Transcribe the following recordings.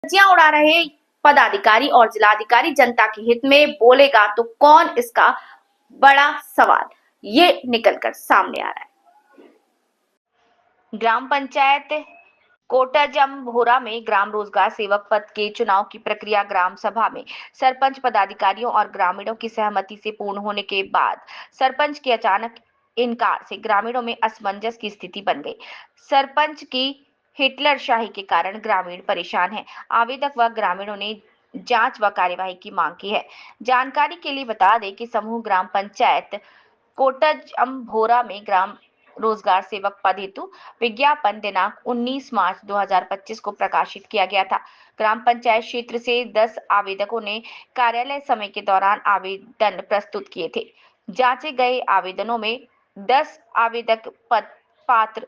धज्जियां उड़ा रहे पदाधिकारी और जिलाधिकारी जनता के हित में बोलेगा तो कौन, इसका बड़ा सवाल ये निकलकर सामने आ रहा है। ग्राम पंचायत कोटाजमभोरा में ग्राम रोजगार सेवक पद के चुनाव की प्रक्रिया ग्राम सभा में सरपंच, पदाधिकारियों और ग्रामीणों की सहमति से पूर्ण होने के बाद सरपंच के अचानक इनकार से ग्रामीणों में असमंजस की स्थिति बन गई। सरपंच की हिटलर शाही के कारण ग्रामीण परेशान हैं। आवेदक व ग्रामीणों ने जांच व कार्यवाही की मांग की है। जानकारी के लिए बता दें कि समूह ग्राम पंचायत कोटाजमभोरा में ग्राम रोजगार सेवक पद हेतु विज्ञापन दिनांक 19 मार्च 2025 को प्रकाशित किया गया था। ग्राम पंचायत क्षेत्र से 10 आवेदकों ने कार्यालय समय के दौरान आवेदन प्रस्तुत किए थे। जांचे गए आवेदनों में 10 आवेदक पद पात्र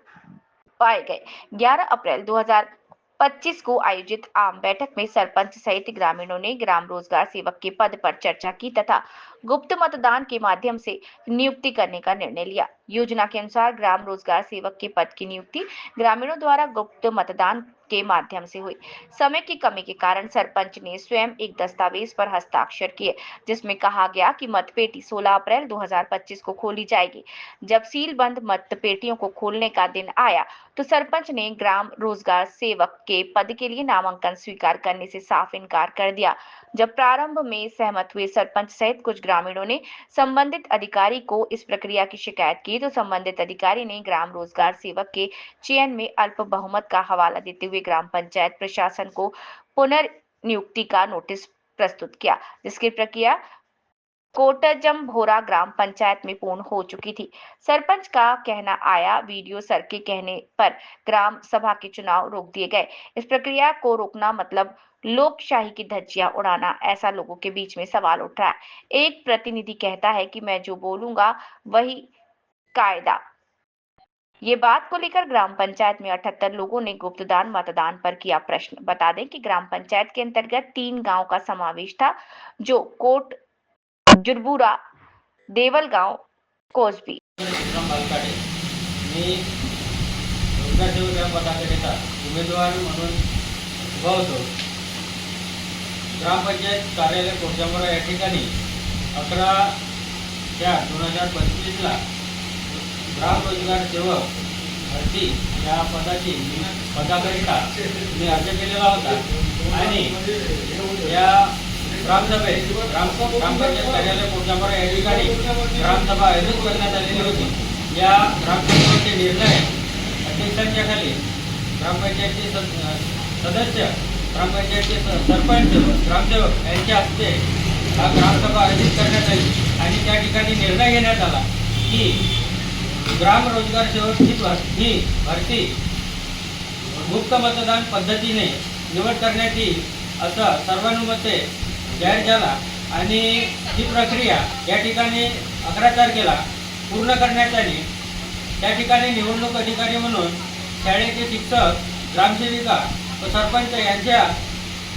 पाए गए। 11 अप्रैल 2025 को आयोजित आम बैठक में सरपंच सहित ग्रामीणों ने ग्राम रोजगार सेवक के पद पर चर्चा की तथा गुप्त मतदान के माध्यम से नियुक्ति करने का निर्णय लिया। योजना के अनुसार ग्राम रोजगार सेवक के पद की नियुक्ति ग्रामीणों द्वारा गुप्त मतदान के माध्यम से हुई। समय की कमी के कारण सरपंच ने स्वयं एक दस्तावेज पर हस्ताक्षर किए, जिसमें कहा गया कि मतपेटी 16 अप्रैल 2025 को खोली जाएगी। जब सील बंद मतपेटियों को खोलने का दिन आया तो सरपंच ने ग्राम रोजगार सेवक के पद के लिए नामांकन स्वीकार करने से साफ इनकार कर दिया। जब प्रारंभ में सहमत हुए सरपंच सहित कुछ ग्रामीणों ने संबंधित अधिकारी को इस प्रक्रिया की शिकायत की तो संबंधित अधिकारी ने ग्राम रोजगार सेवक के चयन में अल्प बहुमत का हवाला देते हुए ग्राम पंचायत प्रशासन को पुनर्नियुक्ति का नोटिस प्रस्तुत किया, जिसकी प्रक्रिया कोटाजमभोरा ग्राम पंचायत में पूर्ण हो चुकी थी। सरपंच का कहना आया, वीडियो सर के कहने पर ग्राम सभा के चुनाव रोक दिए गए। इस प्रक्रिया को रोकना मतलब लोकशाही की धज्जियां उड़ाना, ऐसा लोगों के बीच में सवाल उठ रहा है। एक प्रतिनिधि कहता है कि मैं जो बोलूंगा वही कायदा। ये बात को लेकर ग्राम पंचायत में 78 लोगों ने गुप्तदान मतदान पर किया प्रश्न। बता दें कि ग्राम पंचायत के अंतर्गत 3 गांव का समावेश था, जो कोट जुरबुरा, देवलगांव, कोसबी। मी रोजगार सेवक या पदाकरिता उमेदवार म्हणून उभा होतो। ग्रामपंचायत कार्यालय कोटाजमभोरा या ठिकाणी 11/4/2025 ग्राम रोजगार सेवक भरती या पदाकरिता मी अर्ज केलेला होता आणि या ग्रामसभेत ग्रामपंचायत कार्यालय कोटाजमभोरा या ठिकाणी ग्रामसभा आयोजित करण्यात आलेली होती। या ग्रामसभेचे निर्णय अध्यक्षांच्या खाली ग्रामपंचायतचे सदस्य, ग्रामपंचायतचे सरपंच, ग्रामसेवक यांच्या हस्ते हा ग्रामसभा आयोजित करण्यात आली आणि त्या ठिकाणी निर्णय घेण्यात आला की ग्राम रोजगार सेवक ही भरती गुप्त मतदान पद्धतीने निवड करण्यात येईल असं सर्वानुमते जाहीर झाला आणि ही प्रक्रिया या ठिकाणी 11 तारखेला पूर्ण करण्यात आली। त्या ठिकाणी निवडणूक अधिकारी म्हणून शाळेचे शिक्षक, ग्रामसेविका व सरपंच यांच्या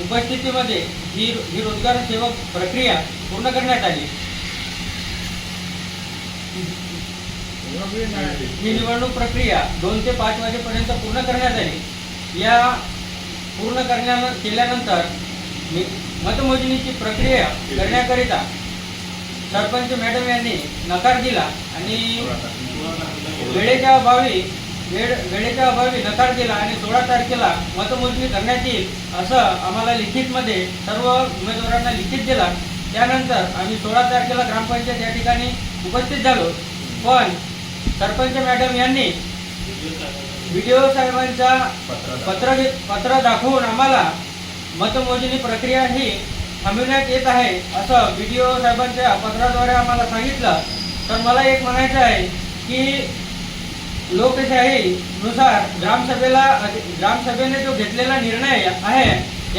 उपस्थितीमध्ये ही रोजगार सेवक प्रक्रिया पूर्ण करण्यात आली। ही निवडणूक प्रक्रिया 2 ते 5 वाजेपर्यंत पूर्ण करण्यात आली। या पूर्ण केल्यानंतर मतमोजणीची प्रक्रिया करण्याकरिता सरपंच मॅडम यांनी नकार दिला आणि वेळेच्या अभावी नकार दिला आणि 16 तारखेला मतमोजणी करण्यात येईल असं आम्हाला लिखितमध्ये सर्व उमेदवारांना लिखित दिला। त्यानंतर आम्ही 16 तारखेला ग्रामपंचायत या ठिकाणी उपस्थित झालो, पण सरपंच मॅडम यांनी व्हिडिओ साहेबांचा पत्र दाखवून आम्हाला मतमोजणी प्रक्रिया ही थांबविण्यात येत आहे असं व्हिडिओ साहेबांच्या पत्राद्वारे आम्हाला सांगितलं। तर मला एक म्हणायचं आहे की लोकशाहीनुसार ग्रामसभेने जो घेतलेला निर्णय आहे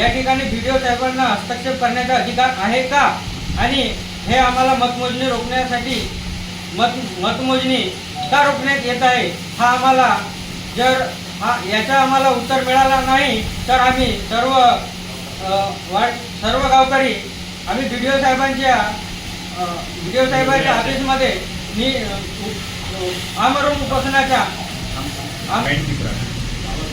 या ठिकाणी व्हिडिओ साहेबांना हस्तक्षेप करण्याचा अधिकार आहे का, आणि हे आम्हाला मतमोजणी रोखण्यासाठी मतमोजणी का रोखण्यात येत आहे, हा आम्हाला जर याचा आम्हाला उत्तर मिळाला नाही तर आम्ही सर्व गावकरी आम्ही व्हिडिओ साहेबांच्या ऑफिसमध्ये आमरण उपोषणाच्या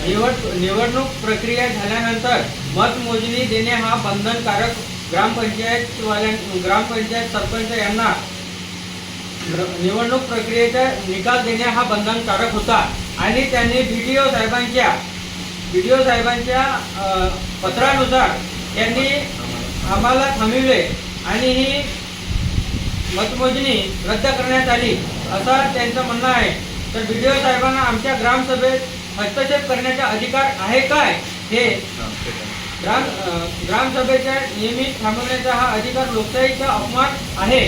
निवडणूक प्रक्रिया झाल्यानंतर मतमोजणी देणे हा बंधनकारक ग्रामपंचायत सरपंच यांना निवडणूक प्रक्रियेचा निकाल देणे हा बंधनकारक होता आणि त्यांनी BDO साहेबांच्या पत्रानुसार त्यांनी आम्हाला थांबविले आणि ही मतमोजणी रद्द करण्यात आली असा त्यांचं म्हणणं आहे. तर BDO साहेबांना आमच्या ग्रामसभेत हस्तक्षेप करण्याचा अधिकार आहे काय? हे ग्रामसभेच्या नियमित थांबवण्याचा हा अधिकार लोकशाहीचा अपमान आहे.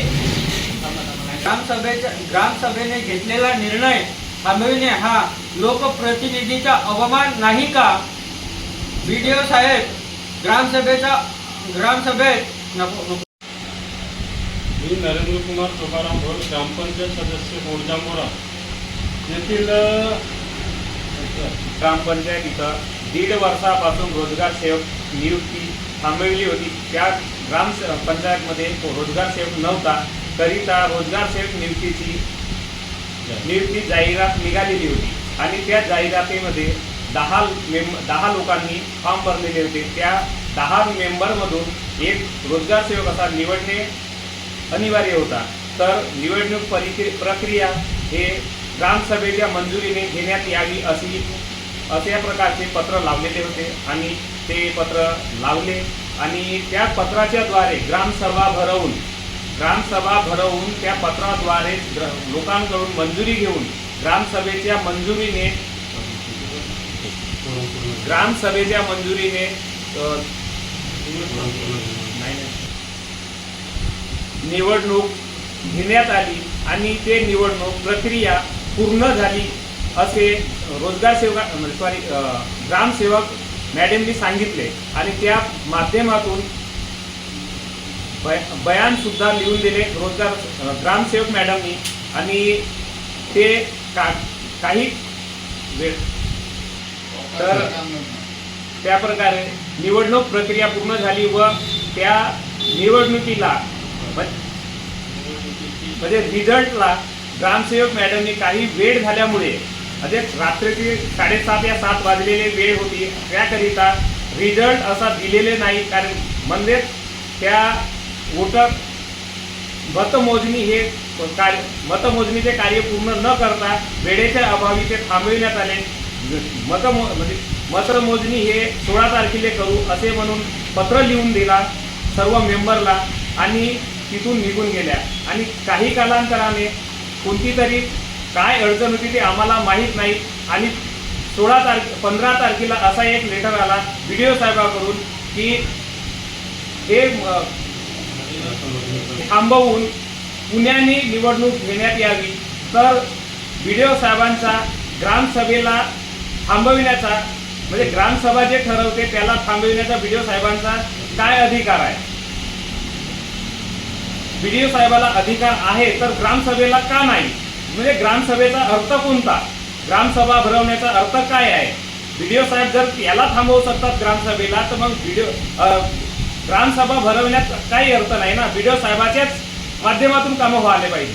ग्रामसभेने घेतलेला निर्णय थांबविणे हा लोकप्रतिनिधीचा अवमान नाही का? BDO साहेब ग्रामसभेत मी नरेंद्र कुमार तुकाराम भोर, ग्रामपंचायत सदस्य मोरजामोरा येथील ग्रामपंचायत इथं 1.5 वर्षापासून रोजगार सेवक नियुक्ती थांबवली होती. त्या ग्रामपंचायतमध्ये रोजगार सेवक नव्हता, करिता रोजगार सेवक नियुक्ती जाहिरात निघालेली होती आणि त्या जाहिरातीमध्ये 10 लोकांनी फॉर्म भरलेले होते. त्या 10 मेंबरमधून एक रोजगार सेवक असा निवडणे अनिवार्य होता. तर निवडणूक प्रक्रिया हे ग्रामसभेच्या मंजुरीने घेण्यात यावी अशा प्रकारचे पत्र लावलेले होते आणि ते पत्र लावले आणि त्या पत्राच्या द्वारे ग्रामसभा भरवून त्या पत्राद्वारे लोकांकडून मंजुरी घेऊन ग्रामसभेच्या मंजुरीने निवडणूक घेण्यात आली आणि ते निवडणूक प्रक्रिया पूर्ण झाली असे ग्रामसेवक मॅडमनी सांगितले आणि त्या माध्यमातून बयान सुद्धा लिहून दिले ग्रामसेवक मॅडमनी आणि ते काही वेळ तर त्या प्रकारे निवडणूक प्रक्रिया पूर्ण झाली व त्या निवडणुकीला म्हणजे रिझल्टला ग्रामसेवक मॅडमनी काही वेळ झाल्यामुळे म्हणजे रात्रीची 7:30 या 7 वाजलेले वेळ होती, त्याकरिता रिझल्ट असा दिलेले नाही. कारण म्हणजे त्या वोटर मतमोजणीचे कार्य पूर्ण न करता वेळेच्या अभावी ते थांबविण्यात आले. मतमोजणी हे 16 तारखेला करू असे म्हणून पत्र लिहून दिला सर्व मेंबरला आणि तिथून निघून गेल्या. आणि काही कालांतराने कोणती तरी काय अडचण होती ते आम्हाला माहीत नाही आणि 15 तारखेला असा एक लेटर आला BDO साहेबांकडून की हे थांबवून पुण्याने निवडणूक घेण्यात यावी. तर BDO साहेबांचा ग्रामसभेला थांबविण्याचा म्हणजे ग्रामसभा जे ठरवते त्याला थांबविण्याचा BDO साहेबांचा काय अधिकार आहे? BDO साहेबाला अधिकार आहे तर ग्रामसभेला का नाही? म्हणजे ग्रामसभेचा अर्थ कोणता? ग्रामसभा भरवण्याचा अर्थ काय आहे? BDO साहेब जर याला थांबवू शकतात ग्रामसभेला तर मग ग्रामसभा भरवण्यात काही अर्थ नाही ना. BDO साहेबाच्याच माध्यमातून कामं व्हायला पाहिजे.